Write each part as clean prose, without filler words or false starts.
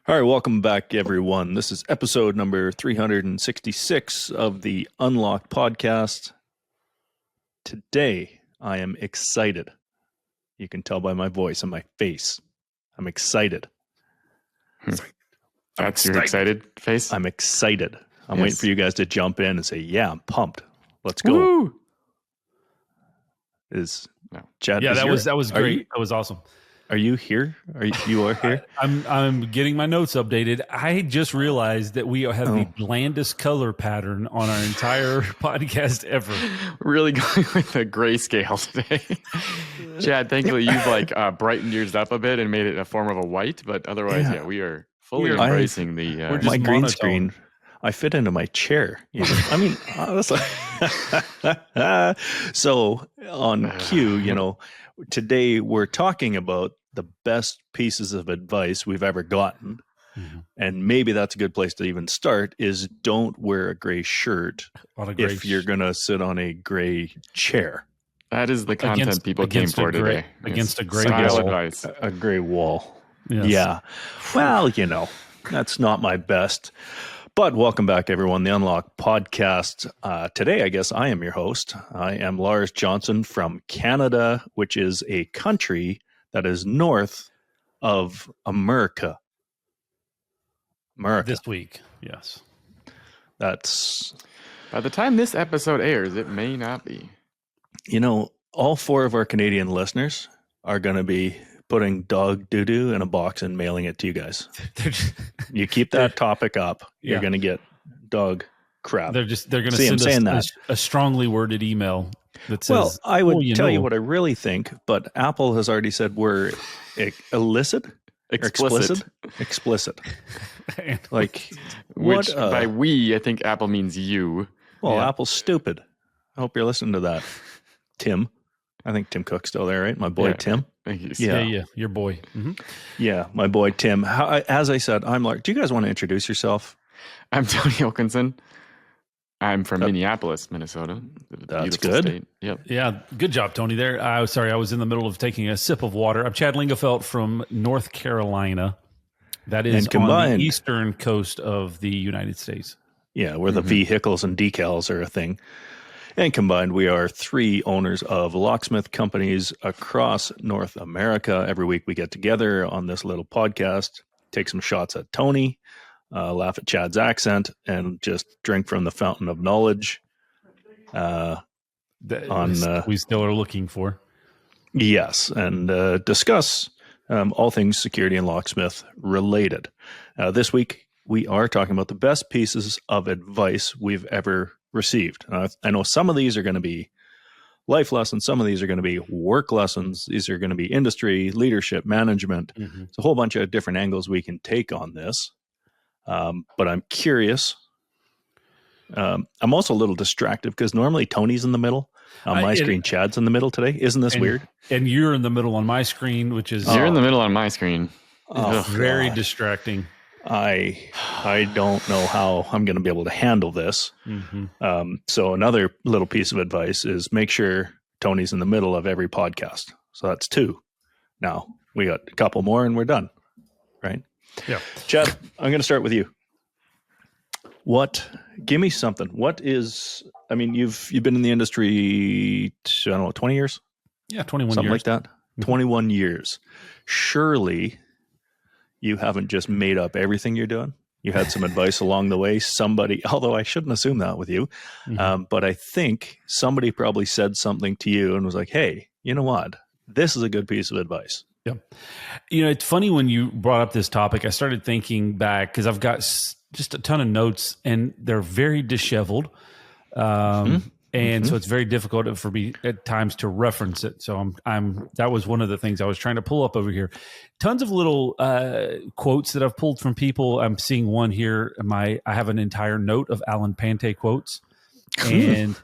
All right, welcome back, everyone. This is episode number 366 of the Unlocked podcast. Today, I am excited. You can tell by my voice and my face. I'm excited. That's your excited face? I'm excited. I'm waiting for you guys to jump in and say, yeah, I'm pumped. Let's go. Woo! Chad? Yeah, that was great. That was awesome. Are you here? You are here? I'm getting my notes updated. I just realized that we have the blandest color pattern on our entire podcast ever. Really going with the grayscale today. Chad, thankfully you've brightened yours up a bit and made it a form of a white, but otherwise, we are fully embracing my green screen. I fit into my chair. I mean, so on cue, today we're talking about the best pieces of advice we've ever gotten. Mm-hmm. And maybe that's a good place to even start is don't wear a gray shirt if you're going to sit on a gray chair. That is the content people came for today. Against a gray wall. Advice. A gray wall. Yes. Yeah. Well, that's not my best. But welcome back, everyone. The Unlocked podcast. Today, I guess I am your host. I am Lars Johnson from Canada, which is a country that is north of America. This week, yes. That's... By the time this episode airs, it may not be. All four of our Canadian listeners are going to be putting dog doo-doo in a box and mailing it to you guys. You keep that topic up, you're going to get dog crap. They're going to send us a strongly worded email that says, well, I would tell you what I really think, but Apple has already said we're explicit. Like, which by we, I think Apple means you. Well, Apple's stupid. I hope you're listening to that, Tim. I think Tim Cook's still there, right? My boy, Tim. Yeah, your boy. Mm-hmm. Yeah, my boy, Tim. As I said, I'm Lars. Do you guys want to introduce yourself? I'm Tony Wilkinson. I'm from Minneapolis, Minnesota. That's good. State. Yep. Yeah, good job, Tony, there. Sorry, I was in the middle of taking a sip of water. I'm Chad Lingefelt from North Carolina. That is on the eastern coast of the United States. Yeah, where the vehicles and decals are a thing. And combined, we are three owners of locksmith companies across North America. Every week we get together on this little podcast, take some shots at Tony, laugh at Chad's accent, and just drink from the fountain of knowledge. We still are looking for. Yes, and discuss all things security and locksmith related. This week, we are talking about the best pieces of advice we've ever received. I know some of these are going to be life lessons. Some of these are going to be work lessons. These are going to be industry, leadership, management. Mm-hmm. It's a whole bunch of different angles we can take on this. But I'm curious. I'm also a little distracted because normally Tony's in the middle. On my screen, Chad's in the middle today. Isn't this weird? And you're in the middle on my screen, which is... You're in the middle on my screen. Very distracting. I don't know how I'm going to be able to handle this. Mm-hmm. So another little piece of advice is make sure Tony's in the middle of every podcast. So that's two. Now we got a couple more and we're done. Right? Yeah. Chad, I'm going to start with you. Give me something. You've been in the industry, 20 years? Yeah, 21 something years. Something like that? Mm-hmm. 21 years. Surely you haven't just made up everything you're doing. You had some advice along the way. Although I shouldn't assume that with you, but I think somebody probably said something to you and was like, hey, you know what? This is a good piece of advice. Yeah. It's funny when you brought up this topic, I started thinking back because I've got just a ton of notes and they're very disheveled. And so it's very difficult for me at times to reference it. So that was one of the things I was trying to pull up over here. Tons of little quotes that I've pulled from people. I'm seeing one here. I have an entire note of Alan Pante quotes. And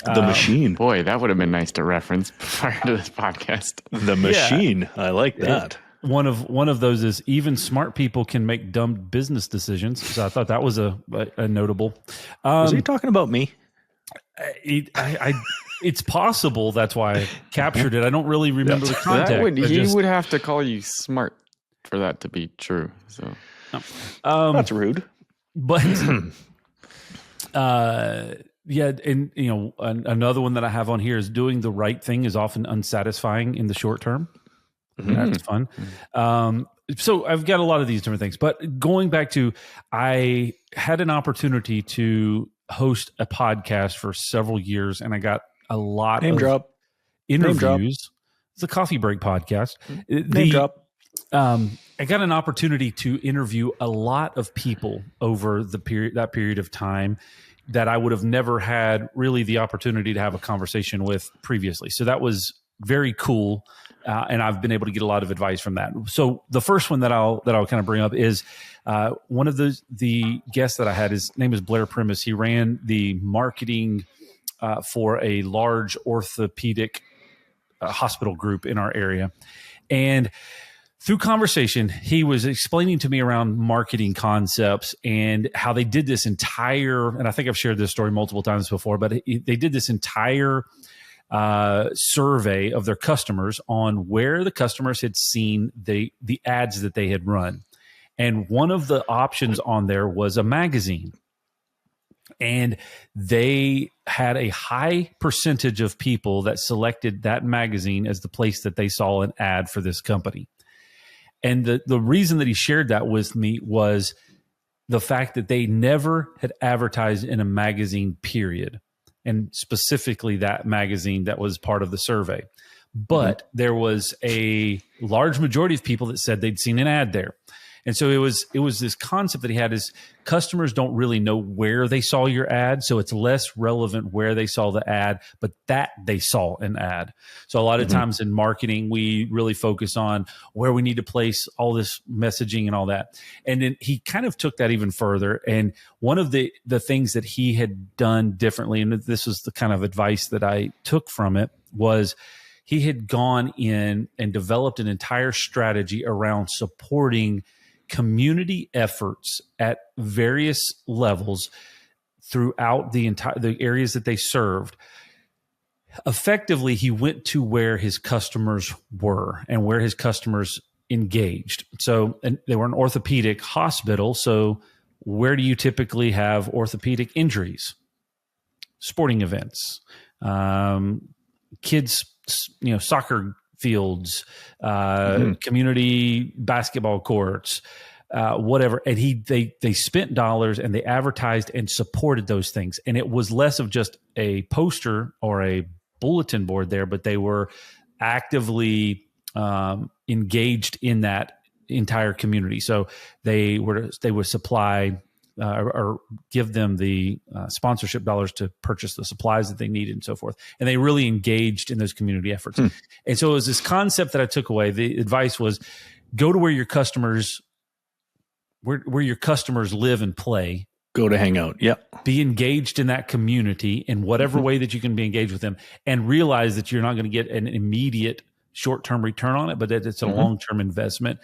the machine. Boy, that would have been nice to reference prior to this podcast. The machine. Yeah. I like that. One of those is even smart people can make dumb business decisions. So I thought that was a notable. Was he talking about me? It's possible. That's why I captured it. I don't really remember the context. He would have to call you smart for that to be true. So That's rude. But yeah, and another one that I have on here is doing the right thing is often unsatisfying in the short term. That's fun. So I've got a lot of these different things, but going back to, I had an opportunity to host a podcast for several years, and I got a lot of interviews. It's a coffee break podcast. I got an opportunity to interview a lot of people over that period of time that I would have never had really the opportunity to have a conversation with previously. So that was very cool. And I've been able to get a lot of advice from that. So the first one that I'll kind of bring up is one of the guests that I had. His name is Blair Primus. He ran the marketing for a large orthopedic hospital group in our area, and through conversation, he was explaining to me around marketing concepts and how they did this entire. And I think I've shared this story multiple times before, but they did this entire survey of their customers on where the customers had seen the ads that they had run. And one of the options on there was a magazine. And they had a high percentage of people that selected that magazine as the place that they saw an ad for this company. And the reason that he shared that with me was the fact that they never had advertised in a magazine, period. And specifically that magazine that was part of the survey. But there was a large majority of people that said they'd seen an ad there. And so it was this concept that he had is customers don't really know where they saw your ad. So it's less relevant where they saw the ad, but that they saw an ad. So a lot of times in marketing, we really focus on where we need to place all this messaging and all that. And then he kind of took that even further. And one of the things that he had done differently, and this was the kind of advice that I took from it, was he had gone in and developed an entire strategy around supporting community efforts at various levels throughout the areas that they served. Effectively, he went to where his customers were and where his customers engaged. So, and they were an orthopedic hospital. So where do you typically have orthopedic injuries? Sporting events, kids, soccer fields, community basketball courts, whatever. And they spent dollars and they advertised and supported those things. And it was less of just a poster or a bulletin board there, but they were actively engaged in that entire community. So they would supply or give them the sponsorship dollars to purchase the supplies that they needed and so forth. And they really engaged in those community efforts. And so it was this concept that I took away. The advice was go to where your customers live and play. Go to hang out. Yeah. Be engaged in that community in whatever way that you can be engaged with them, and realize that you're not going to get an immediate short-term return on it, but that it's a long-term investment.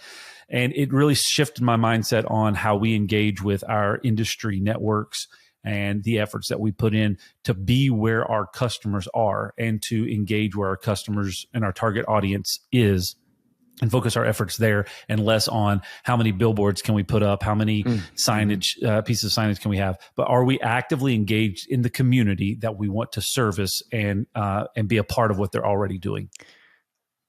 And it really shifted my mindset on how we engage with our industry networks and the efforts that we put in to be where our customers are and to engage where our customers and our target audience is, and focus our efforts there and less on how many billboards can we put up, how many signage, pieces of signage can we have, but are we actively engaged in the community that we want to service and be a part of what they're already doing?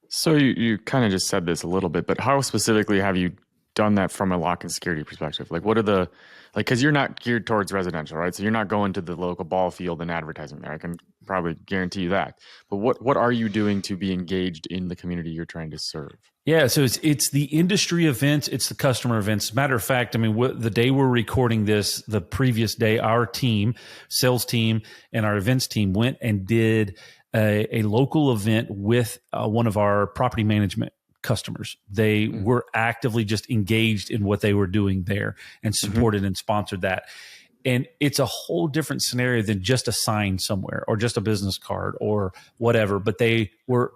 So you kind of just said this a little bit, but how specifically have you done that from a lock and security perspective? Like, what are because you're not geared towards residential, right? So you're not going to the local ball field and advertising there. I can probably guarantee you that. But what are you doing to be engaged in the community you're trying to serve? Yeah, so it's the industry events, it's the customer events. Matter of fact, I mean, the day we're recording this, the previous day, our team, sales team, and our events team went and did a local event with one of our property management customers. They were actively just engaged in what they were doing there and supported and sponsored that. And it's a whole different scenario than just a sign somewhere or just a business card or whatever, but they were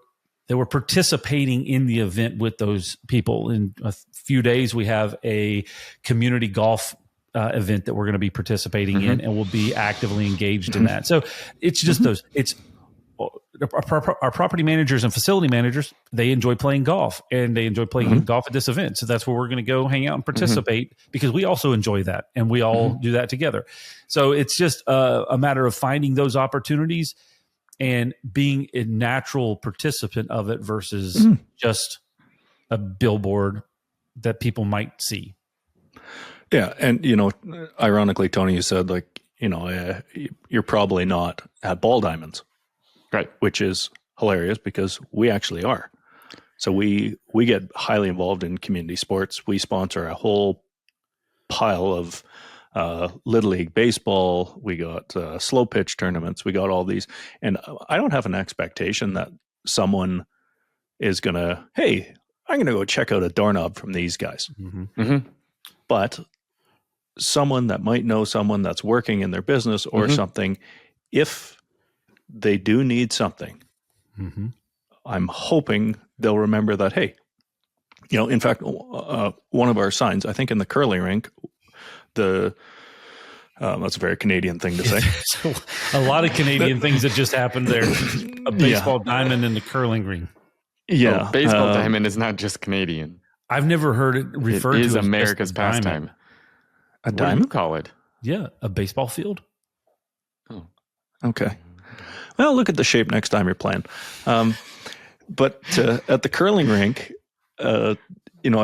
participating in the event with those people. In a few days, we have a community golf event that we're going to be participating in, and we'll be actively engaged in that. So it's just our property managers and facility managers, they enjoy playing golf, and they enjoy playing golf at this event. So that's where we're going to go hang out and participate because we also enjoy that, and we all do that together. So it's just a matter of finding those opportunities and being a natural participant of it versus just a billboard that people might see. Yeah. And, ironically, Tony, you said you're probably not at Ball Diamonds. Right. Which is hilarious because we actually are. So we get highly involved in community sports. We sponsor a whole pile of Little League baseball. We got slow pitch tournaments. We got all these. And I don't have an expectation that someone is going to, hey, I'm going to go check out a doorknob from these guys. But someone that might know someone that's working in their business or something, if they do need something, I'm hoping they'll remember that, hey, in fact, one of our signs, I think in the curling rink, that's a very Canadian thing to say. A lot of Canadian things that just happened there. A baseball diamond in the curling ring. Yeah. Well, baseball diamond is not just Canadian. I've never heard it referred to as America's pastime. A diamond? What do you call it? Yeah, a baseball field. Oh. Okay. Well, look at the shape next time you're playing. But at the curling rink, I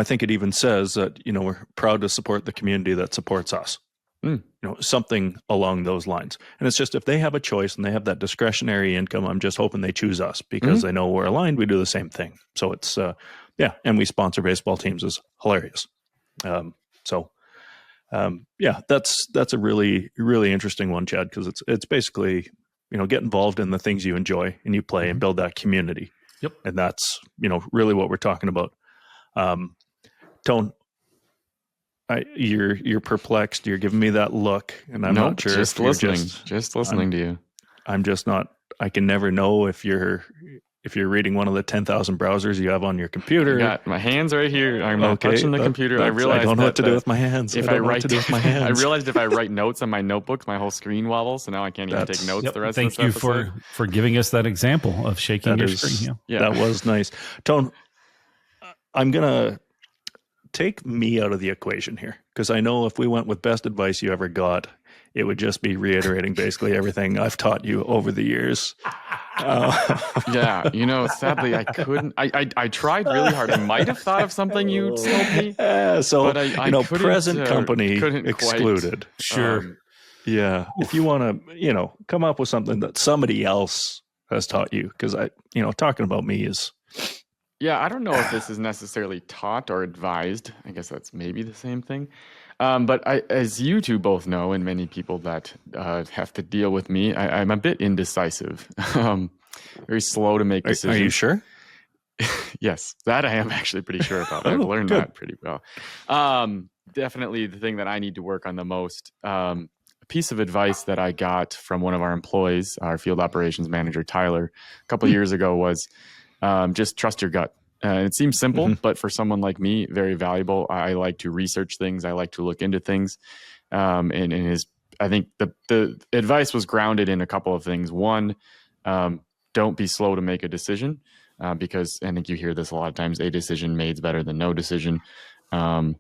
think it even says that, we're proud to support the community that supports us. Something along those lines. And it's just if they have a choice and they have that discretionary income, I'm just hoping they choose us because they know we're aligned. We do the same thing. So it's, and we sponsor baseball teams is hilarious. That's a really, really interesting one, Chad, because it's basically, get involved in the things you enjoy and you play and build that community. Yep. And that's, really what we're talking about. Tone, you're perplexed. You're giving me that look, and I'm not sure. Just listening to you. I'm just not. I can never know if you're reading one of the 10,000 browsers you have on your computer. I got my hands right here. I'm not touching the computer. I realized I don't know what to do with my hands. I realized if I write notes on my notebooks, my whole screen wobbles, so now I can't even take notes the rest of this episode. Thank you for giving us that example of shaking your screen. Yeah. That was nice. Tone, I'm going to take me out of the equation here because I know if we went with best advice you ever got, it would just be reiterating basically everything I've taught you over the years. Sadly, I couldn't. I tried really hard. I might have thought of something you told me. But I present company couldn't excluded. Sure. If you want to, come up with something that somebody else has taught you, because talking about me is. Yeah, I don't know if this is necessarily taught or advised. I guess that's maybe the same thing. But as you two both know, and many people that have to deal with me, I'm a bit indecisive. Very slow to make decisions. Are you sure? Yes, that I am actually pretty sure about. I've learned that pretty well. Definitely the thing that I need to work on the most. A piece of advice that I got from one of our employees, our field operations manager, Tyler, a couple of years ago was just trust your gut. It seems simple, but for someone like me, very valuable. I like to research things. I like to look into things. I think the advice was grounded in a couple of things. One, don't be slow to make a decision, because I think you hear this a lot of times. A decision made is better than no decision. What?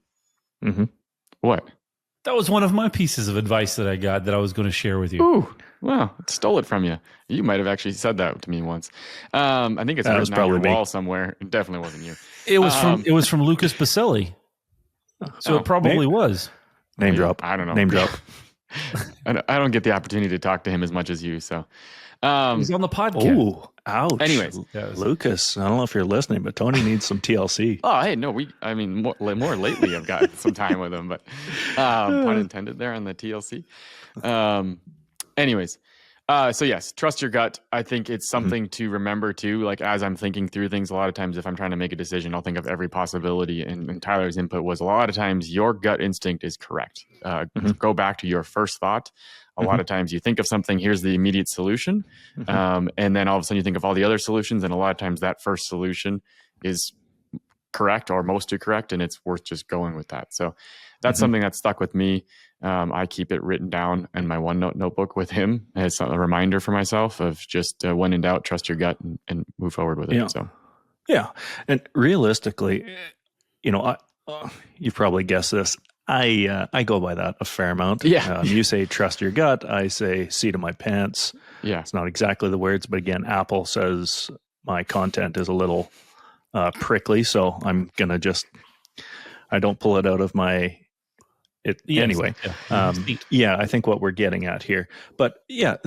That was one of my pieces of advice that I got that I was going to share with you. Ooh, well, stole it from you. You might have actually said that to me once. I think it's written on your wall somewhere. It definitely wasn't you. It was from Lucas Baselli. So it probably was. Name drop. I don't know. Name drop. I don't get the opportunity to talk to him as much as you. So he's on the podcast. Oh, ouch. Anyways, Lucas, I don't know if you're listening, but Tony needs some TLC. Oh, hey, no, more lately I've got some time with him, but pun intended there on the TLC. Anyways, so yes, trust your gut. I think it's something to remember too. Like as I'm thinking through things, a lot of times if I'm trying to make a decision, I'll think of every possibility. And Tyler's input was a lot of times your gut instinct is correct. Go back to your first thought. A lot of times you think of something, here's the immediate solution. And then all of a sudden you think of all the other solutions. And a lot of times that first solution is correct or mostly correct. And it's worth just going with that. So that's something that stuck with me. I keep it written down in my OneNote notebook with him as a reminder for myself of just when in doubt, trust your gut and move forward with it. Yeah. So, yeah. And realistically, you've probably guessed this. I go by that a fair amount. Yeah. You say trust your gut. I say seat of my pants. yeah. It's not exactly the words, but again, Apple says my content is a little prickly, so I'm gonna I don't pull it out of my anyway. I think what we're getting at here, but yeah,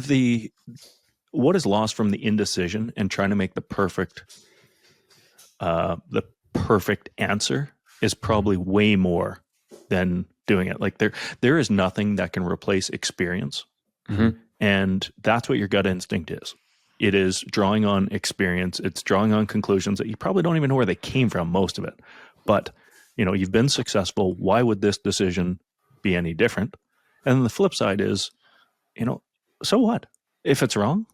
what is lost from the indecision and trying to make the perfect answer is probably way more than doing it. Like there is nothing that can replace experience. Mm-hmm. And that's what your gut instinct is. It is drawing on experience. It's drawing on conclusions that you probably don't even know where they came from, most of it. But, you've been successful. Why would this decision be any different? And then the flip side is, so what? If it's wrong,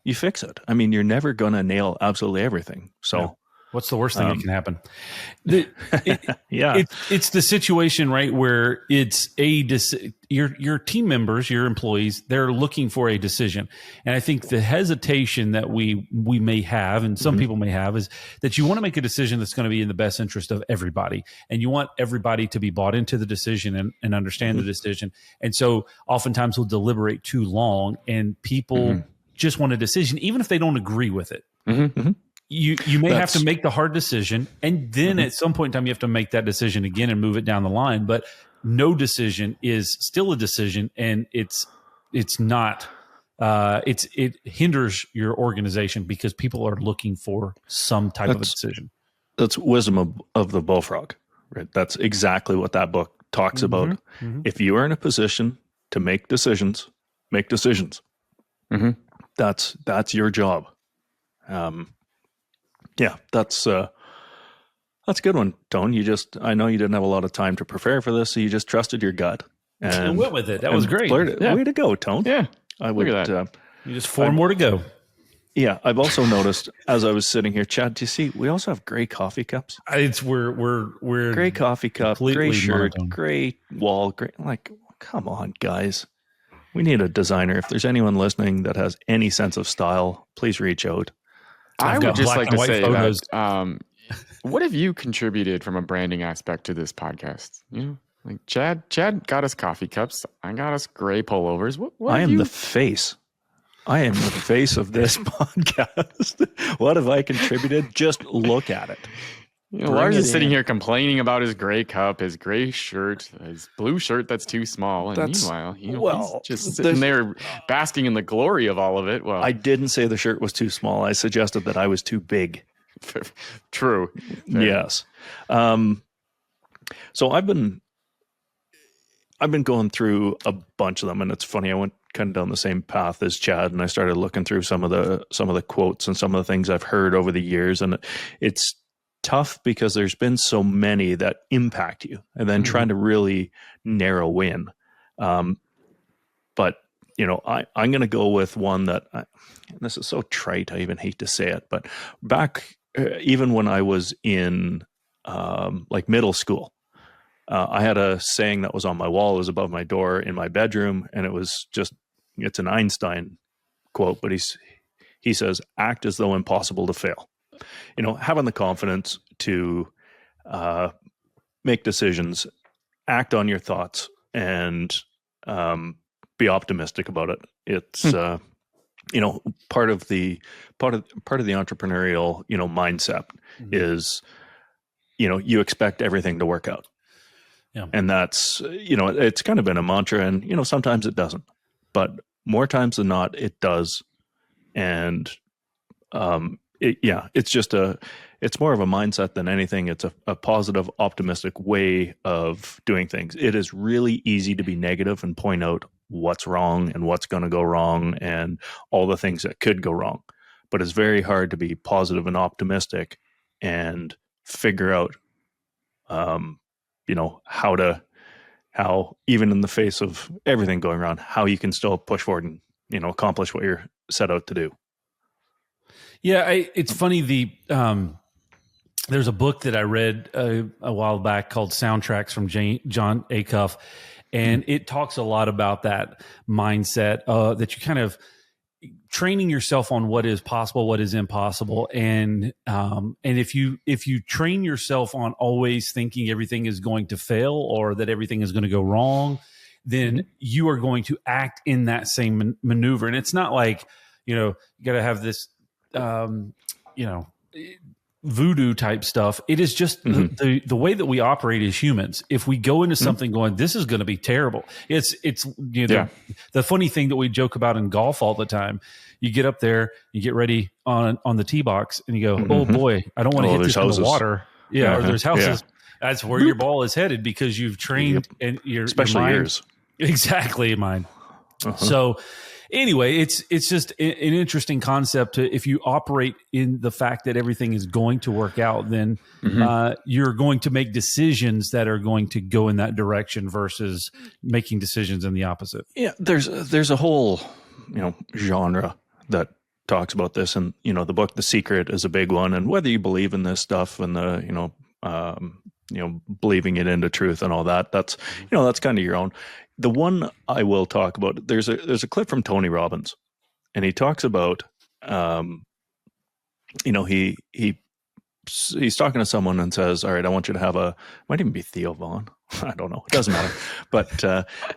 you fix it. I mean, you're never going to nail absolutely everything. So yeah. What's the worst thing that can happen? Yeah. It's the situation, right, where it's your team members, your employees, they're looking for a decision. And I think the hesitation that we may have, and some people may have, is that you want to make a decision that's going to be in the best interest of everybody. And you want everybody to be bought into the decision and understand the decision. And so oftentimes we'll deliberate too long, and people just want a decision, even if they don't agree with it. You may have to make the hard decision, and then at some point in time you have to make that decision again and move it down the line. But no decision is still a decision, and it's not. It hinders your organization because people are looking for some type of a decision. That's wisdom of the bullfrog, right? That's exactly what that book talks about. If you are in a position to make decisions, make decisions. That's your job. Yeah, that's a good one, Tone. I know you didn't have a lot of time to prepare for this, so you just trusted your gut and went with it. That was great. Way to go, Tone. Yeah, I would. Look at that. You just 4 more to go. Yeah, I've also noticed as I was sitting here, Chad. Do you see? We also have gray coffee cups. We're gray coffee cup, gray shirt, monotone. gray wall, gray. Like, come on, guys. We need a designer. If there's anyone listening that has any sense of style, please reach out. I would just like to say photos. that what have you contributed from a branding aspect to this podcast? Like Chad got us coffee cups. I got us gray pullovers. What I am the face. I am the face of this podcast. What have I contributed? Just look at it. Lars is sitting here complaining about his gray cup, his gray shirt, his blue shirt that's too small. And meanwhile, he's just sitting there basking in the glory of all of it. Well, I didn't say the shirt was too small. I suggested that I was too big. True. Fair. Yes. So I've been going through a bunch of them, and it's funny. I went kind of down the same path as Chad, and I started looking through some of the quotes and some of the things I've heard over the years, and it's tough because there's been so many that impact you, and then trying to really narrow in. But I'm going to go with one that this is so trite. I even hate to say it, but back even when I was in like middle school, I had a saying that was on my wall. It was above my door in my bedroom, and it's an Einstein quote, but he says, "Act as though impossible to fail." Having the confidence to make decisions, act on your thoughts, and be optimistic about it. It's part of the entrepreneurial mindset is you expect everything to work out. Yeah. And that's it's kind of been a mantra, and sometimes it doesn't, but more times than not it does. And it's more of a mindset than anything. It's a positive, optimistic way of doing things. It is really easy to be negative and point out what's wrong and what's going to go wrong and all the things that could go wrong. But it's very hard to be positive and optimistic and figure out, how even in the face of everything going wrong, how you can still push forward and, accomplish what you're set out to do. Yeah, it's funny. there's a book that I read a while back called Soundtracks from John Acuff, and it talks a lot about that mindset that you kind of training yourself on what is possible, what is impossible, and if you train yourself on always thinking everything is going to fail or that everything is going to go wrong, then you are going to act in that same maneuver. And it's not like, you got to have this, voodoo type stuff. It is just the way that we operate as humans. If we go into something going, this is going to be terrible. It's the funny thing that we joke about in golf all the time. You get up there, you get ready on the tee box, and you go, oh boy, I don't want to hit this in the water. Yeah, or there's houses. Yeah. That's where your ball is headed because you've trained and especially your mind, yours. Exactly, mine. So anyway, it's just an interesting concept. If you operate in the fact that everything is going to work out, then you're going to make decisions that are going to go in that direction versus making decisions in the opposite. Yeah, there's a whole genre that talks about this, and the book The Secret is a big one. And whether you believe in this stuff and the believing it into truth and all that, that's kind of your own. The one I will talk about, there's a clip from Tony Robbins, and he talks about, he's talking to someone and says, all right, I want you to have might even be Theo Vaughn. I don't know. It doesn't matter. But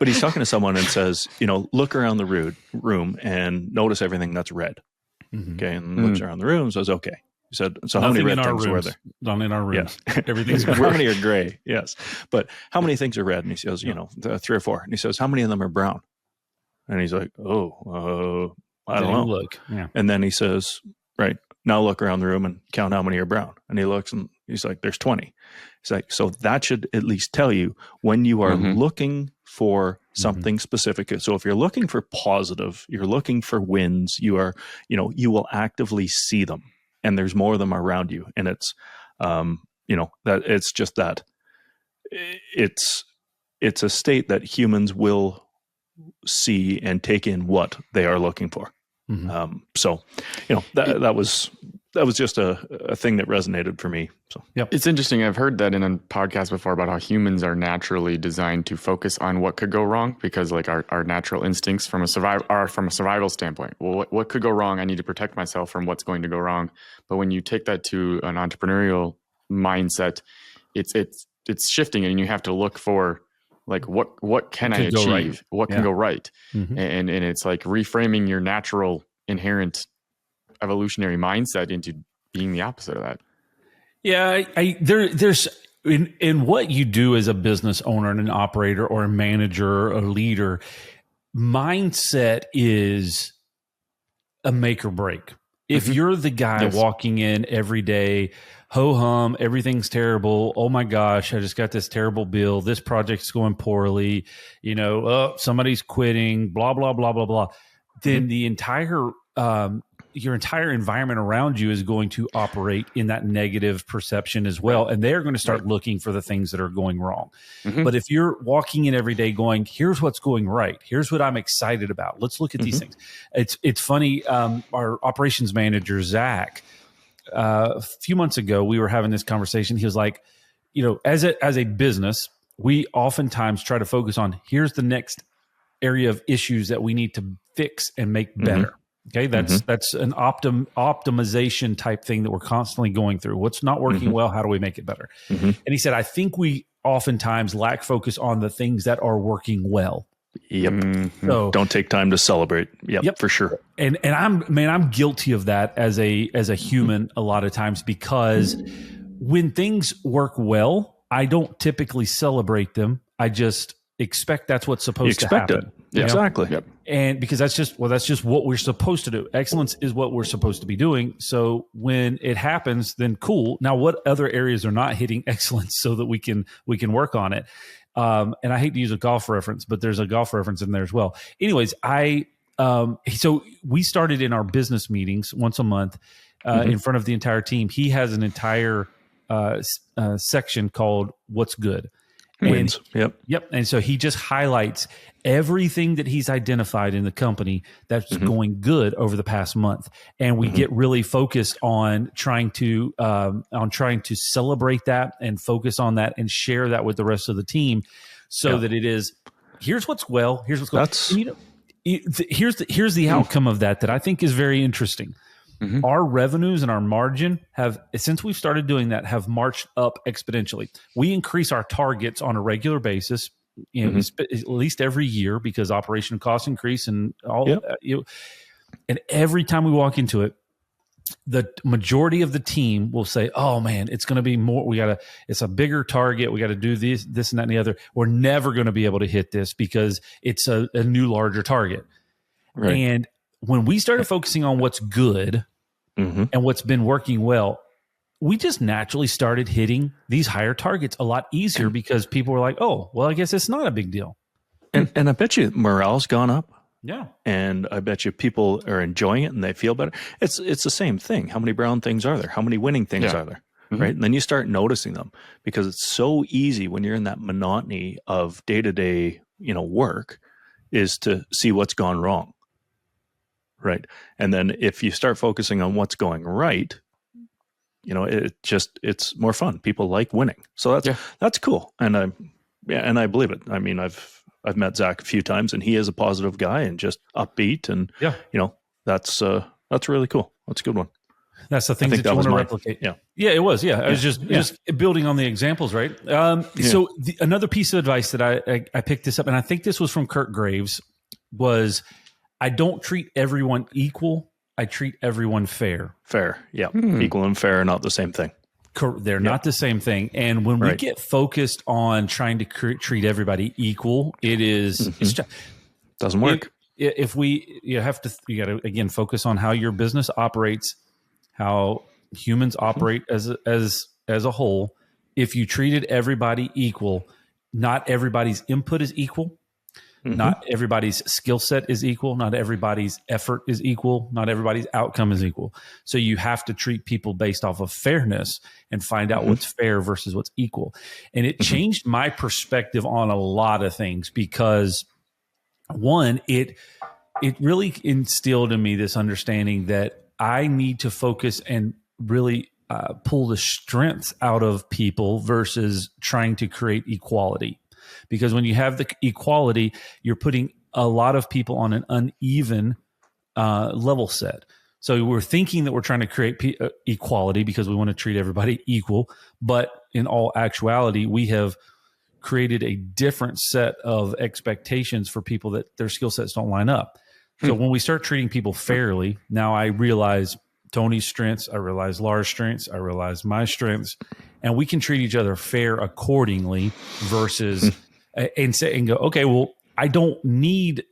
he's talking to someone and says, look around the room and notice everything that's red. Okay. And looks around the room and says, okay. He said, so how many red things were there? Not in our rooms. Yeah. Everything's gray. How many are gray? Yes. But how many things are red? And he says, 3 or 4. And he says, how many of them are brown? And he's like, I don't know. Look. Yeah. And then he says, right, now look around the room and count how many are brown. And he looks and he's like, there's 20. He's like, so that should at least tell you when you are looking for something specific. So if you're looking for positive, you're looking for wins, you are, you will actively see them. And there's more of them around you. And it's, that it's just that it's a state that humans will see and take in what they are looking for. So, that was just a thing that resonated for me. So, It's interesting. I've heard that in a podcast before about how humans are naturally designed to focus on what could go wrong because like our natural instincts from a survival standpoint. Well, what could go wrong? I need to protect myself from what's going to go wrong. But when you take that to an entrepreneurial mindset, it's shifting and you have to look for like what can I achieve? Right. What can go right? And it's like reframing your natural inherent evolutionary mindset into being the opposite of that. Yeah, there's in what you do as a business owner and an operator or a manager or a leader, mindset is a make or break. If you're the guy walking in every day, ho hum, everything's terrible. Oh my gosh, I just got this terrible bill. This project's going poorly. Somebody's quitting. Blah blah blah blah blah. Then the entire your entire environment around you is going to operate in that negative perception as well. And they're going to start looking for the things that are going wrong. But if you're walking in every day going, here's what's going right. Here's what I'm excited about. Let's look at these things. It's funny. Our operations manager, Zach, a few months ago, we were having this conversation. He was like, as a business, we oftentimes try to focus on here's the next area of issues that we need to fix and make better. Okay, that's an optimization type thing that we're constantly going through. What's not working well? How do we make it better? And he said, I think we oftentimes lack focus on the things that are working well. Yep. So don't take time to celebrate. Yep. For sure. And I'm guilty of that as a human a lot of times because when things work well, I don't typically celebrate them. I just expect that's what's supposed to happen. Yeah, exactly. Yep. And because that's just what we're supposed to do. Excellence is what we're supposed to be doing. So when it happens, then cool. Now, what other areas are not hitting excellence so that we can work on it? And I hate to use a golf reference, but there's a golf reference in there as well. Anyways, so we started in our business meetings once a month in front of the entire team. He has an entire section called "What's Good." Wins. Yep. Yep. And so he just highlights everything that he's identified in the company that's going good over the past month. And we get really focused on trying to celebrate that and focus on that and share that with the rest of the team so that it is, here's what's going. That's, And, here's the outcome of that I think is very interesting. Our revenues and our margin have, since we've started doing that, have marched up exponentially. We increase our targets on a regular basis, at least every year, because operation costs increase and all. And every time we walk into it, the majority of the team will say, "Oh man, it's going to be more. It's a bigger target. We got to do this, and that, and the other. We're never going to be able to hit this because it's a new, larger target." right. And when we started focusing on what's good and what's been working well, we just naturally started hitting these higher targets a lot easier because people were like, "Oh, well, I guess it's not a big deal." And I bet you morale's gone up. Yeah. And I bet you people are enjoying it and they feel better. It's the same thing. How many brown things are there? How many winning things are there? Right. And then you start noticing them because it's so easy when you're in that monotony of day-to-day, work, is to see what's gone wrong. Right. And then if you start focusing on what's going right, it's more fun. People like winning. So that's cool. And I believe it. I mean, I've met Zach a few times and he is a positive guy and just upbeat. And, that's really cool. That's a good one. That's the things that you want to replicate. Yeah. Yeah, it was. Yeah. I was just building on the examples, right? So another piece of advice that I picked this up, and I think this was from Kirk Graves, was I don't treat everyone equal. I treat everyone fair. Fair. Yeah. Equal and fair are not the same thing. They're not the same thing. And when we get focused on trying to treat everybody equal, it is it's just, doesn't work. If you got to again focus on how your business operates, how humans operate as a whole. If you treated everybody equal, not everybody's input is equal. Not everybody's skill set is equal. Not everybody's effort is equal. Not everybody's outcome is equal. So you have to treat people based off of fairness and find out what's fair versus what's equal. And it changed my perspective on a lot of things because, one, it really instilled in me this understanding that I need to focus and really pull the strengths out of people versus trying to create equality. Because when you have the equality, you're putting a lot of people on an uneven level set. So we're thinking that we're trying to create equality because we want to treat everybody equal. But in all actuality, we have created a different set of expectations for people that their skill sets don't line up. So when we start treating people fairly, now I realize Tony's strengths, I realize Lars' strengths, I realize my strengths, and we can treat each other fair accordingly versus and go, okay, well, I don't need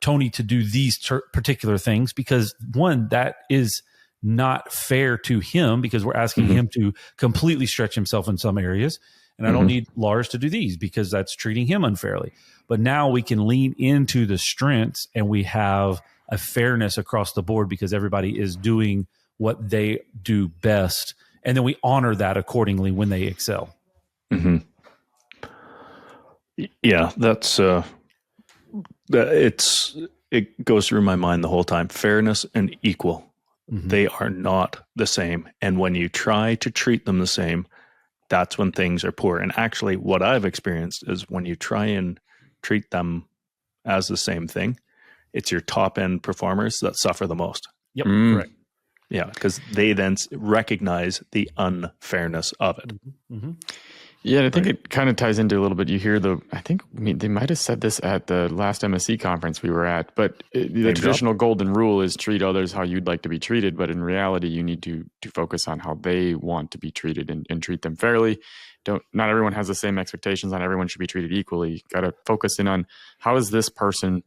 Tony to do these particular things because, one, that is not fair to him because we're asking him to completely stretch himself in some areas. And I don't need Lars to do these because that's treating him unfairly. But now we can lean into the strengths and we have a fairness across the board because everybody is doing what they do best. And then we honor that accordingly when they excel. Yeah, that's it goes through my mind the whole time. Fairness and equal, they are not the same. And when you try to treat them the same, that's when things are poor. And actually, what I've experienced is when you try and treat them as the same thing, it's your top end performers that suffer the most. Yep, correct. Yeah, because they then recognize the unfairness of it. Yeah, and I think it kind of ties into a little bit. You hear they might have said this at the last MSC conference we were at, but the traditional golden rule is treat others how you'd like to be treated. But in reality, you need to focus on how they want to be treated and treat them fairly. Not everyone has the same expectations. Not everyone should be treated equally. You got to focus in on how is this person,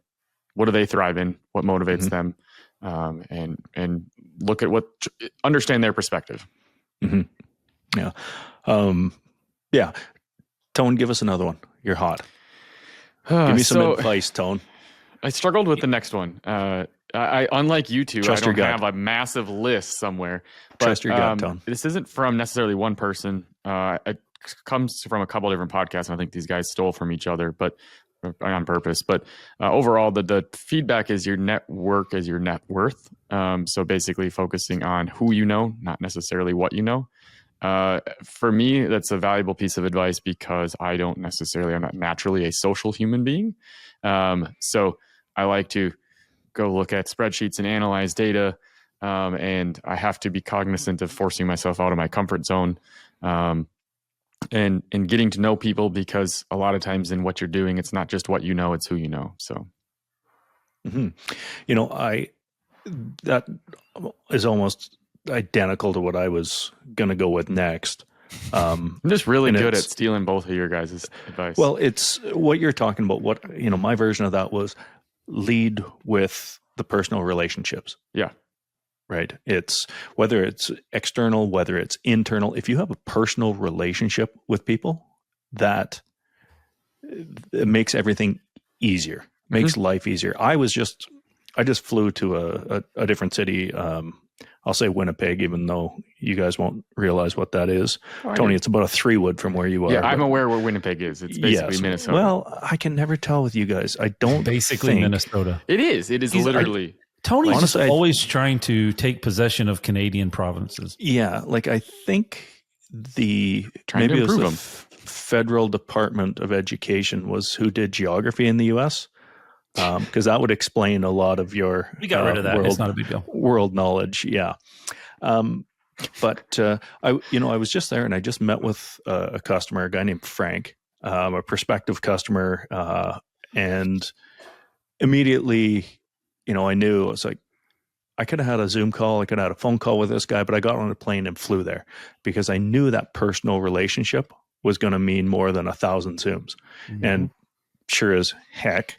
what do they thrive in, what motivates them, and look at understand their perspective. Yeah. Yeah. Tone, give us another one. You're hot. Give me some advice, Tone. I struggled with the next one. I unlike you two, Trust I don't your have a massive list somewhere. But, Trust your gut, Tone. This isn't from necessarily one person. A comes from a couple different podcasts, and I think these guys stole from each other, but on purpose. But overall, the feedback is your network is your net worth. So basically focusing on who you know, not necessarily what you know. For me, that's a valuable piece of advice because I'm not naturally a social human being. So I like to go look at spreadsheets and analyze data. And I have to be cognizant of forcing myself out of my comfort zone. And getting to know people, because a lot of times in what you're doing, it's not just what you know, it's who you know. So, that is almost identical to what I was going to go with next. I'm just really good at stealing both of your guys' advice. Well, it's what you're talking about. My version of that was lead with the personal relationships. Yeah. Right. It's whether it's external, whether it's internal. If you have a personal relationship with people, that it makes everything easier, makes life easier. I just flew to a different city. I'll say Winnipeg, even though you guys won't realize what that is. Tony, it's about a 3-wood from where you are. Yeah, I'm aware where Winnipeg is. It's basically Minnesota. Well, I can never tell with you guys. I don't basically think Minnesota. It is. It is literally. Tony's honestly, always trying to take possession of Canadian provinces. Yeah, like I think maybe it was the Federal Department of Education was who did geography in the U.S. Because that would explain a lot of your we got rid of that. It's not a big deal. World knowledge, yeah. But I was just there and I just met with a customer, a guy named Frank, a prospective customer, and immediately. I knew I was like, I could have had a Zoom call, I could have had a phone call with this guy, but I got on a plane and flew there because I knew that personal relationship was going to mean more than 1,000 Zooms. Mm-hmm. And sure as heck,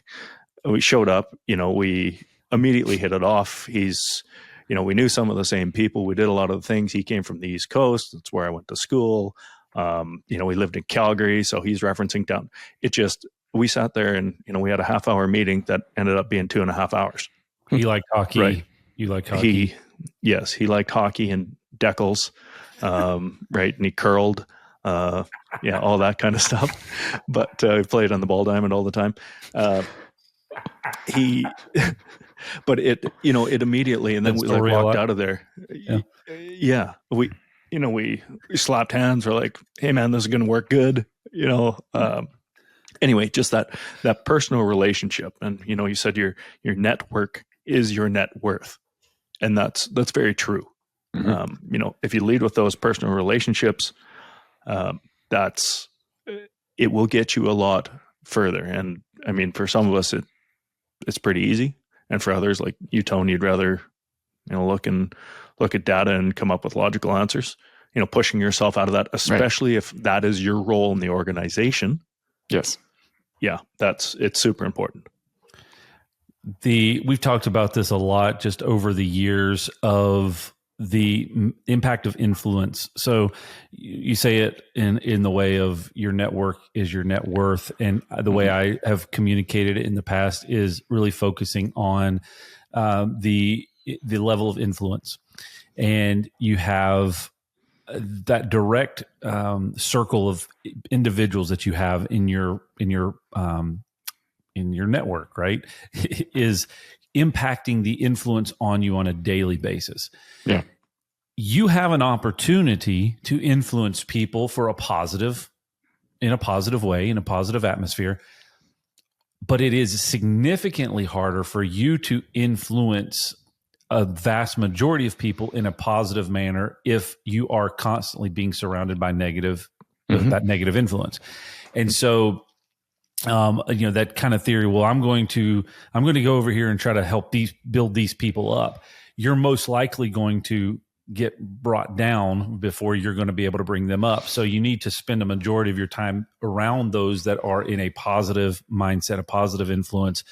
we showed up, we immediately hit it off. He's, we knew some of the same people. We did a lot of the things. He came from the East Coast. That's where I went to school. We lived in Calgary. So he's referencing down. We sat there and, we had a half-hour meeting that ended up being 2.5 hours. He liked hockey. Right. You like hockey? He liked hockey and decals, right? And he curled, all that kind of stuff. But he played on the ball diamond all the time. But it immediately, and then we walked out of there. Yeah, we slapped hands. We're like, hey man, this is going to work good. Anyway, just that personal relationship, and you said your network is your net worth, and that's very true. Mm-hmm. If you lead with those personal relationships, it will get you a lot further. And I mean, for some of us, it's pretty easy, and for others, like you, Tony, you'd rather look at data and come up with logical answers. Pushing yourself out of that, especially if that is your role in the organization. Yes. Yeah, it's super important. We've talked about this a lot just over the years of the impact of influence. So you say it in the way of your network is your net worth. And the way I have communicated it in the past is really focusing on the level of influence. And you have that direct circle of individuals that you have in your network, right, is impacting the influence on you on a daily basis. Yeah. You have an opportunity to influence people in a positive way, in a positive atmosphere, but it is significantly harder for you to influence a vast majority of people in a positive manner if you are constantly being surrounded by that negative influence. And so that kind of theory, well, I'm going to go over here and try to help build these people up. You're most likely going to get brought down before you're going to be able to bring them up. So you need to spend a majority of your time around those that are in a positive mindset, a positive influence,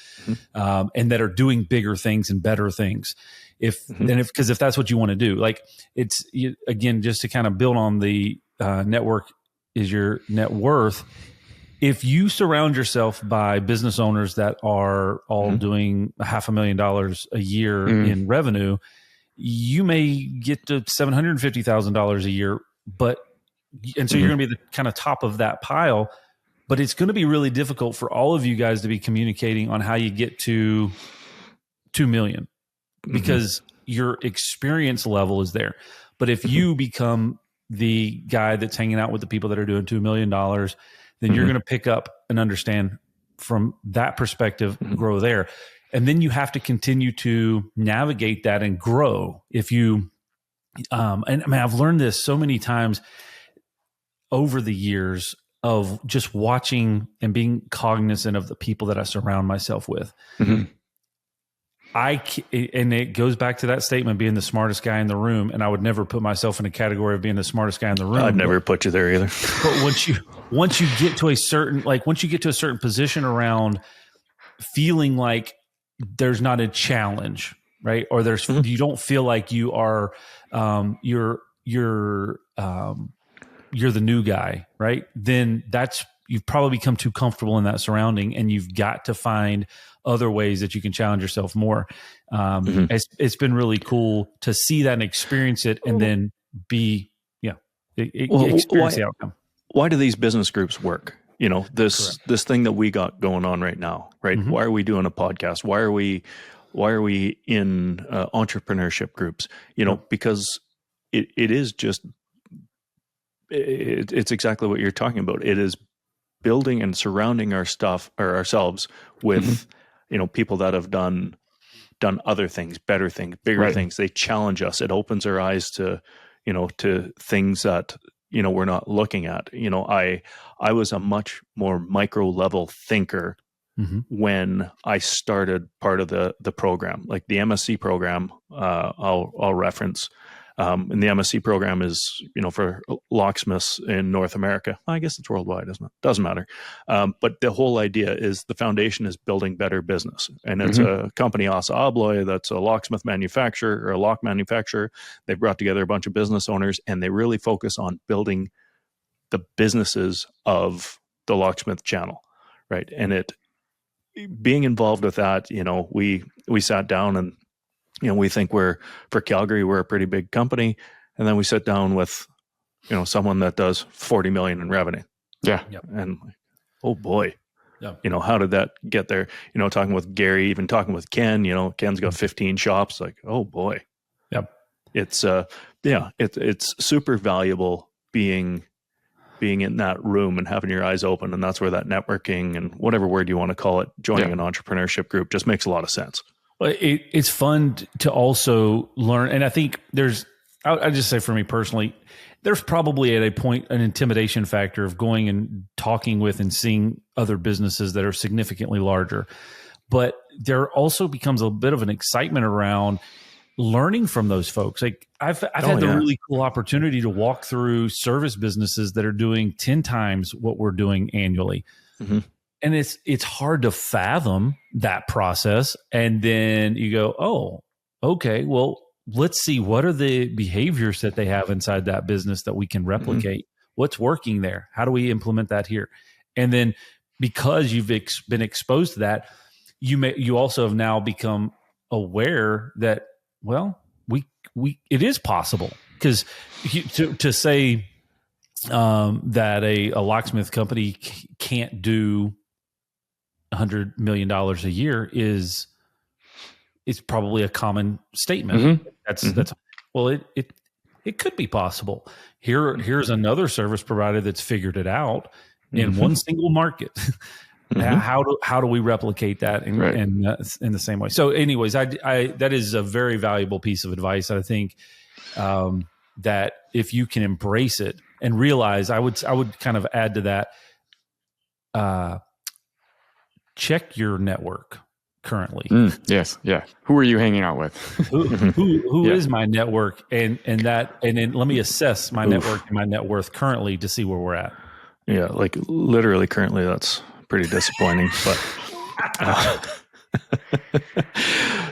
and that are doing bigger things and better things. Because if that's what you want to do, like again, just to kind of build on the network is your net worth. If you surround yourself by business owners that are all doing $500,000 a year in revenue, you may get to $750,000 a year, but and so you're going to be the kind of top of that pile. But it's going to be really difficult for all of you guys to be communicating on how you get to 2 million because your experience level is there. But if you become the guy that's hanging out with the people that are doing $2 million, then you're going to pick up and understand from that perspective, grow there. And then you have to continue to navigate that and grow. If you, and I mean, I've learned this so many times over the years of just watching and being cognizant of the people that I surround myself with. And it goes back to that statement, being the smartest guy in the room. And I would never put myself in a category of being the smartest guy in the room. I'd never put you there either. But once you get to a certain position around feeling like there's not a challenge, right? Or you don't feel like you are, you're the new guy, right? Then you've probably become too comfortable in that surrounding, and you've got to find other ways that you can challenge yourself more. It's been really cool to see that and experience it, and then experience the outcome. Why do these business groups work? This thing that we got going on right now, right? Why are we doing a podcast? Why are we in entrepreneurship groups? Because it is just, it's exactly what you're talking about. It is building and surrounding ourselves with, people that have done other things, better things, bigger things. They challenge us. It opens our eyes to things that, we're not looking at. I was a much more micro level thinker when I started part of the program, like the MSc program. I'll reference. And the MSc program is, for locksmiths in North America. I guess it's worldwide, isn't it? Doesn't matter. But the whole idea is the foundation is building better business. And it's a company, Assa Abloy, that's a locksmith manufacturer or a lock manufacturer. They've brought together a bunch of business owners, and they really focus on building the businesses of the locksmith channel, right? And being involved with that, we sat down and, we think for Calgary, we're a pretty big company. And then we sit down with, someone that does 40 million in revenue. Yeah. Yep. And oh boy, yeah. How did that get there? Talking with Gary, even talking with Ken, Ken's got 15 shops. Like, oh boy. Yep. It's, it's super valuable being in that room and having your eyes open. And that's where that networking and whatever word you want to call it, joining an entrepreneurship group just makes a lot of sense. It's fun to also learn. And I think I just say for me personally, there's probably at a point an intimidation factor of going and talking with and seeing other businesses that are significantly larger. But there also becomes a bit of an excitement around learning from those folks. Like I've had the really cool opportunity to walk through service businesses that are doing 10 times what we're doing annually. And it's hard to fathom that process. And then you go, oh, okay, well, let's see, what are the behaviors that they have inside that business that we can replicate? What's working there? How do we implement that here? And then because you've been exposed to that, you also have now become aware that, well, it is possible. Because to say that a locksmith company can't do $100 million a year is probably a common statement. That's well, it could be possible. Here's another service provider that's figured it out in one single market. How do we replicate that in the same way? So, anyways, I that is a very valuable piece of advice. I think that if you can embrace it and realize, I would kind of add to that. Check your network currently. Yes. Yeah. Who are you hanging out with? Who is my network? And then let me assess my network and my net worth currently to see where we're at. Yeah. Like literally currently, that's pretty disappointing, but,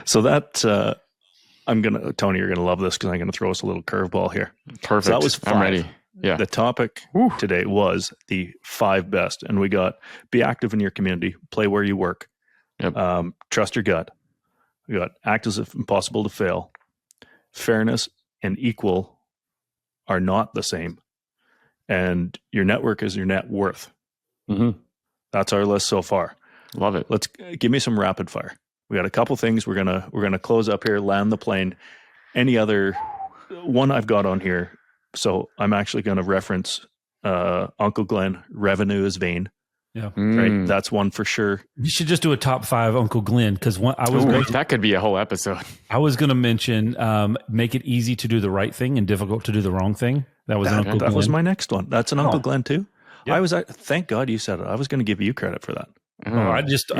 so that, Tony, you're going to love this because I'm going to throw us a little curveball here. Perfect. So that was 5. I'm ready. Yeah. The topic today was the 5 best, and we got be active in your community, play where you work, trust your gut. We got act as if impossible to fail, fairness and equal are not the same, and your network is your net worth. Mm-hmm. That's our list so far. Love it. Let's give me some rapid fire. We got a couple things we're gonna close up here, land the plane. Any other one I've got on here? So I'm actually going to reference Uncle Glenn. Revenue is vain. Yeah, right. That's one for sure. You should just do a top 5 Uncle Glenn, because that could be a whole episode. I was going to mention make it easy to do the right thing and difficult to do the wrong thing. That was Uncle Glenn. That was my next one. That's an Uncle Glenn too. Yep. Thank God you said it. I was going to give you credit for that. I just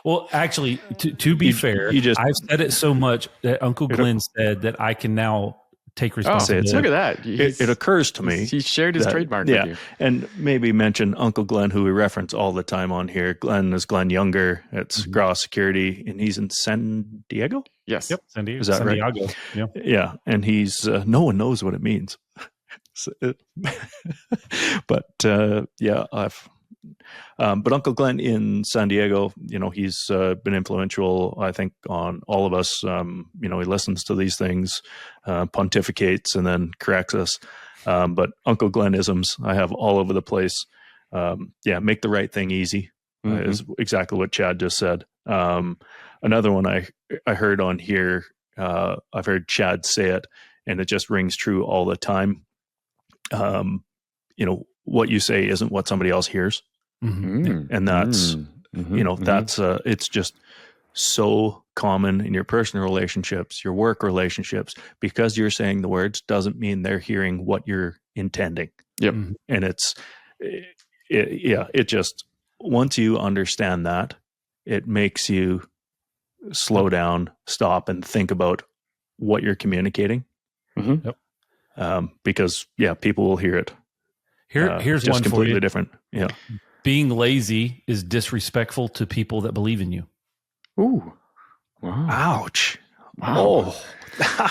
well, actually, to be fair, I've said it so much that Uncle Glenn said that I can now take responsibility. Look at that. It occurs to me. He shared his trademark with you. And maybe mention Uncle Glenn, who we reference all the time on here. Glenn is Glenn Younger. It's Graw Security, and he's in San Diego? Yes. Yep, San Diego. Is that right? Yeah, and he's, no one knows what it means. But but Uncle Glenn in San Diego, he's been influential, I think, on all of us. He listens to these things, pontificates, and then corrects us. But Uncle Glenn-isms I have all over the place. Make the right thing easy is exactly what Chad just said. Another one I heard on here, I've heard Chad say it, and it just rings true all the time. What you say isn't what somebody else hears. And that's, that's, it's just so common in your personal relationships, your work relationships, because you're saying the words doesn't mean they're hearing what you're intending. Yep. And it just, once you understand that, it makes you slow down, stop, and think about what you're communicating. Because people will hear it. Here's just one completely for you. Different. Yeah. Being lazy is disrespectful to people that believe in you. Ooh. Wow. Ouch. Wow. Oh,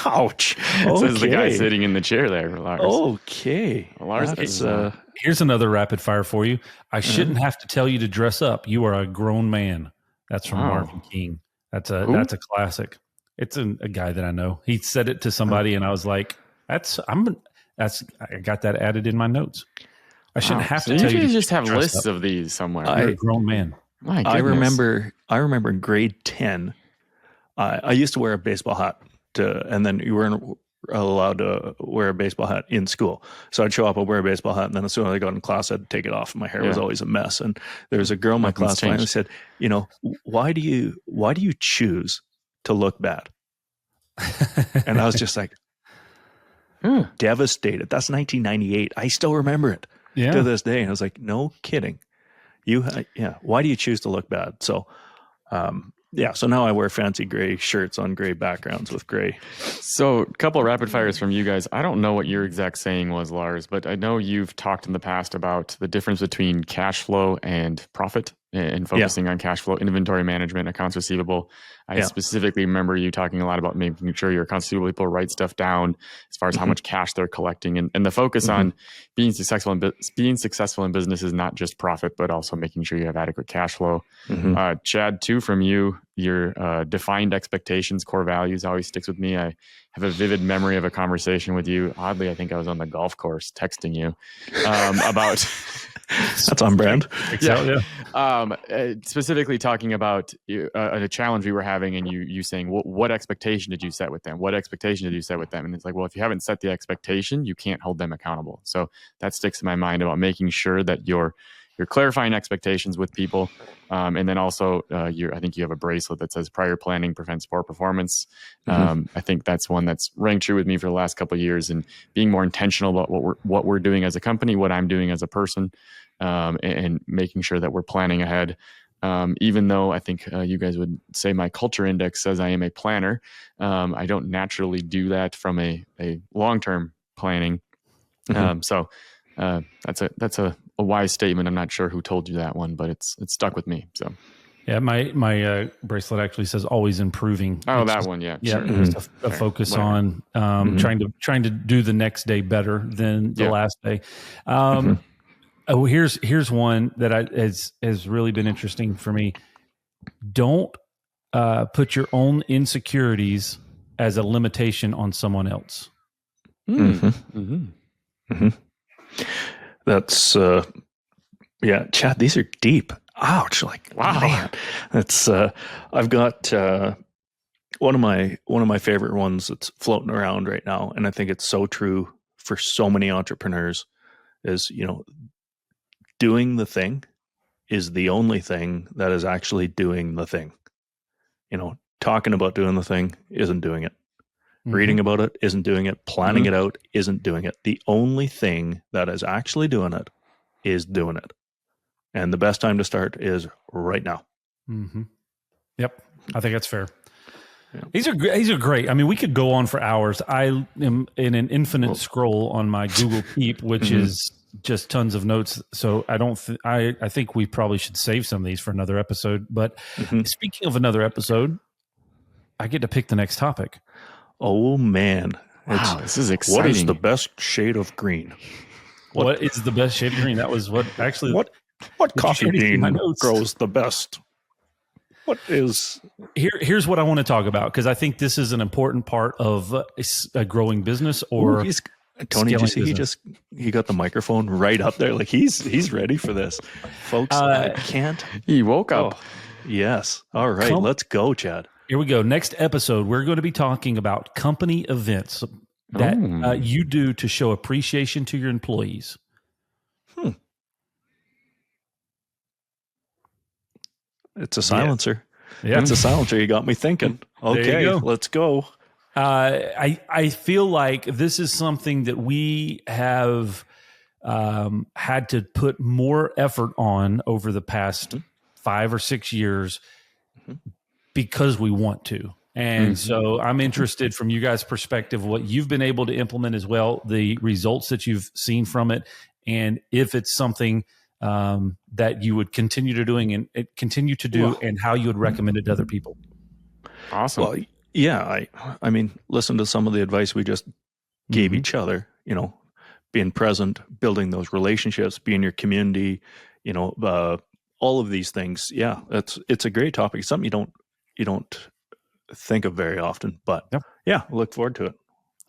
ouch. Says the guy sitting in the chair there, Lars. Okay. Lars, here's another rapid fire for you. I shouldn't have to tell you to dress up. You are a grown man. That's from Marvin King. That's a classic. It's a guy that I know. He said it to somebody, and I was like, I got that added in my notes. I shouldn't have to tell you. You just have lists of these somewhere. You're a grown man. My goodness. I remember in grade 10, I used to wear a baseball hat, and then you weren't allowed to wear a baseball hat in school. So I'd show up, I'd wear a baseball hat, and then as soon as I got in class, I'd take it off. My hair was always a mess. And there was a girl in my class finally said, why do you choose to look bad? And I was just like, devastated. That's 1998. I still remember it to this day. And I was like, no kidding. Why do you choose to look bad? So, so now I wear fancy gray shirts on gray backgrounds with gray. So a couple of rapid fires from you guys. I don't know what your exact saying was, Lars, but I know you've talked in the past about the difference between cash flow and profit and focusing on cash flow, inventory management, accounts receivable. I specifically remember you talking a lot about making sure your accounts receivable people write stuff down as far as how much cash they're collecting, and the focus on being successful in business is not just profit, but also making sure you have adequate cash flow. Chad, too, from you, your defined expectations, core values always sticks with me. I have a vivid memory of a conversation with you. Oddly, I think I was on the golf course texting you about. That's on brand. Specifically talking about a challenge we were having, and you saying, what expectation did you set with them? What expectation did you set with them? And it's like, well, if you haven't set the expectation, you can't hold them accountable. So that sticks in my mind about making sure that you're clarifying expectations with people. And then also, I think you have a bracelet that says prior planning prevents poor performance. I think that's one that's rang true with me for the last couple of years, and being more intentional about what we're doing as a company, what I'm doing as a person, and making sure that we're planning ahead. Even though I think you guys would say my culture index says I am a planner, I don't naturally do that from a long-term planning. So that's a wise statement. I'm not sure who told you that one, but it's stuck with me. So yeah, my bracelet actually says always improving. Oh, that one, yeah, sure. A focus on trying to do the next day better than the last day. Oh, here's one that has really been interesting for me. Don't put your own insecurities as a limitation on someone else. That's yeah, Chad. These are deep. Ouch! Like, Wow. man, it's. I've got one of my favorite ones that's floating around right now, and I think it's so true for so many entrepreneurs. Is doing the thing is the only thing that is actually doing the thing. Talking about doing the thing isn't doing it. Reading about it isn't doing it. Planning it out isn't doing it. The only thing that is actually doing it is doing it. And the best time to start is right now. Mm-hmm. Yep. I think that's fair. Yeah. These are great. I mean, we could go on for hours. I am in an infinite scroll on my Google Keep, which is just tons of notes. So I think we probably should save some of these for another episode. But speaking of another episode, I get to pick the next topic. Oh man. Wow, this is exciting. What is the best shade of green? What is the best shade of green? That was what actually. What coffee bean grows the best? What is here's what I want to talk about, because I think this is an important part of a growing business or Tony. Did you see he got the microphone right up there, like he's ready for this, folks. I can't. He woke up. Oh, yes. All right, let's go, Chad. Here we go. Next episode, we're going to be talking about company events that you do to show appreciation to your employees. It's a silencer. Yeah. It's a silencer. You got me thinking. Okay, let's go. I feel like this is something that we have had to put more effort on over the past 5 or 6 years because we want to. And so I'm interested from you guys' perspective, what you've been able to implement as well, the results that you've seen from it, and if it's something that you would continue to doing and continue to do, and how you would recommend it to other people. Awesome. Well, yeah, I mean, listen to some of the advice we just gave each other, being present, building those relationships, being your community, all of these things. Yeah, it's a great topic. It's something you don't think of very often, but yeah, look forward to it.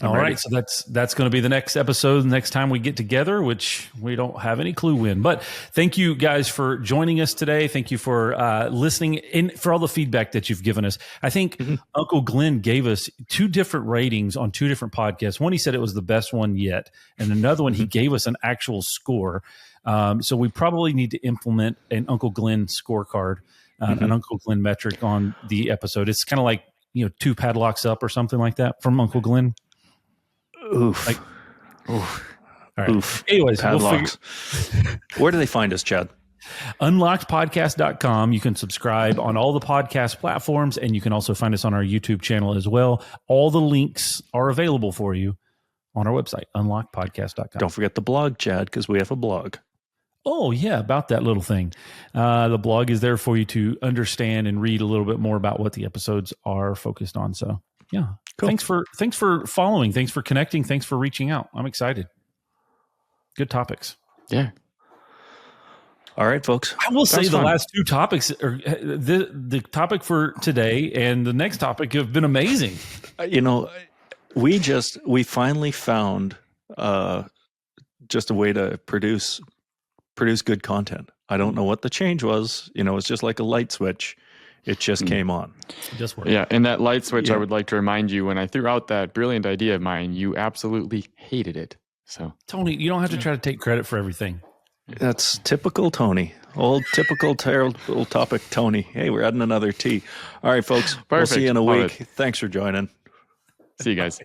All right, so that's going to be the next episode, next time we get together, which we don't have any clue when. But thank you guys for joining us today. Thank you for listening and for all the feedback that you've given us. I think Uncle Glenn gave us 2 different ratings on 2 different podcasts. One, he said it was the best one yet, and another one, he gave us an actual score. So we probably need to implement an Uncle Glenn scorecard, an Uncle Glenn metric on the episode. It's kind of like 2 padlocks up or something like that from Uncle Glenn. Oof. All right. Oof. Anyways, padlocks. Where do they find us, Chad? Unlockedpodcast.com. You can subscribe on all the podcast platforms, and you can also find us on our YouTube channel as well. All the links are available for you on our website, unlockedpodcast.com. Don't forget the blog, Chad, because we have a blog. Oh, yeah, about that little thing. The blog is there for you to understand and read a little bit more about what the episodes are focused on. So, yeah. Cool. Thanks for following. Thanks for connecting. Thanks for reaching out. I'm excited. Good topics. Yeah. All right, folks. I will say the last 2 topics are the topic for today and the next topic have been amazing. We finally found just a way to produce good content. I don't know what the change was. It's just like a light switch. It just came on. It just worked. Yeah, and that light switch, I would like to remind you, when I threw out that brilliant idea of mine, you absolutely hated it. So, Tony, you don't have to try to take credit for everything. That's typical Tony. Old typical terrible topic Tony. Hey, we're adding another T. All right, folks. We'll see you in a week. Thanks for joining. See you guys.